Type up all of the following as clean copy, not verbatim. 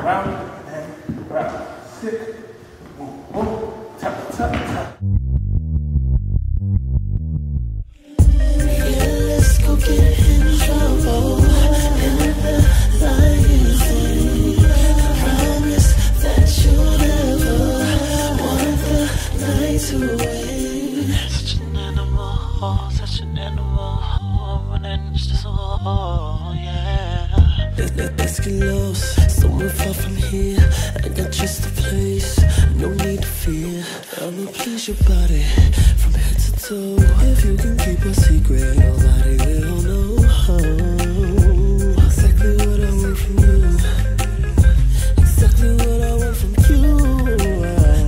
round and round. Sit, move, move, tap, tap, tap. Yeah, let's go get in trouble. In the lion's den. Promise that you'll never want the night to win. Such an animal, running just so, yeah. Let's get lost, somewhere far from here. I got just a place, no need to fear. I'ma please your body from head to toe. If you can keep a secret, nobody will know. Exactly what I want from you. Exactly what I want from you.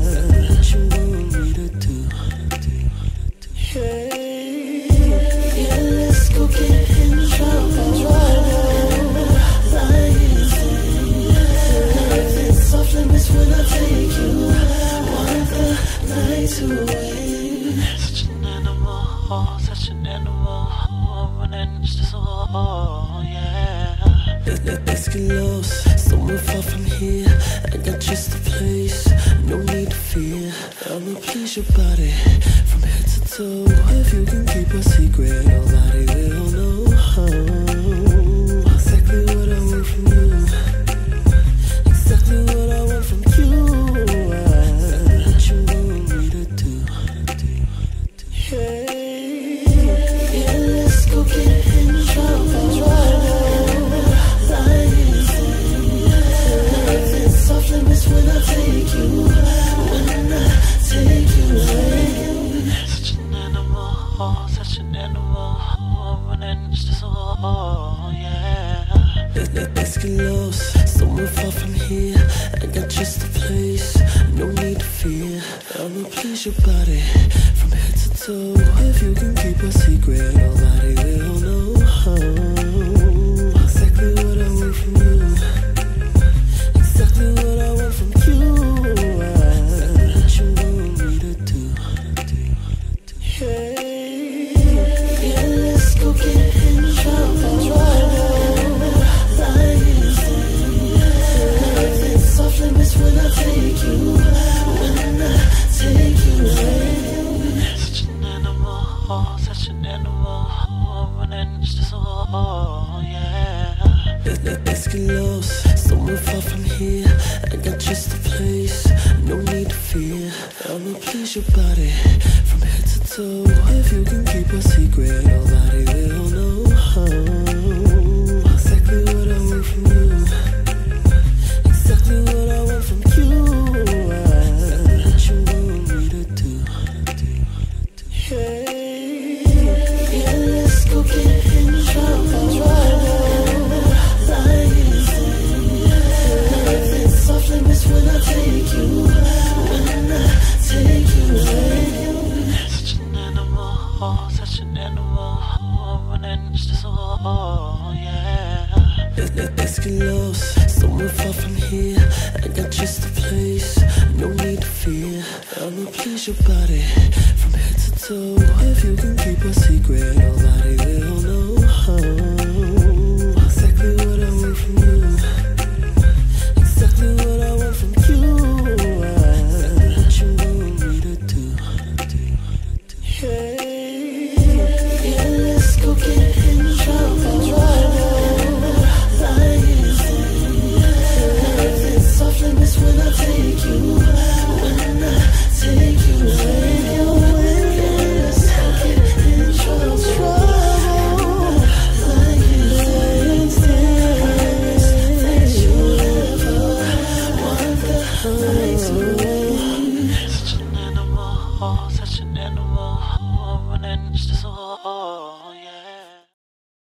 Exactly what you want me to do. Hey, yeah, let's go get in trouble. Soft limits when I take you. Want the night to win. Such an animal, running just so, yeah. Let's get lost, somewhere far from here. I got just a place, no need to fear. I'ma please your body from head to toe. If you can keep a secret, nobody will know. Exactly what I want from you. Exactly what I want from you. Exactly what you want me to do. Hey, yeah, let's go get in trouble. Lion's den. Soft limits when I take you. When I take you away. Such an animal, running just so, yeah. Let's get lost, somewhere far from here. I got just a place, no need to fear. I'ma please your body from head to toe. If you can keep a secret, nobody will know. Exactly what I want from you. Exactly what I want from you. Exactly what you want me to do. Hey, yeah, let's go get in trouble. Soft limits when I take you. When I take you away. Such an animal, running just so, yeah. Let's get lost, somewhere far from here. I got just a place, no need to fear. I'ma please your body from head to toe. If you can keep a secret, nobody will know. Exactly what I want from you. Exactly what I want from you. Exactly what you want me to do. Hey, yeah, let's go get in trouble. Lion's den. Soft limits when I take you. When I take you away. Such an animal, running just so, yeah. Let's get lost, somewhere far from here. I got just a place, no need to fear. I'ma please your body from head to toe. If you can keep a secret, nobody will know.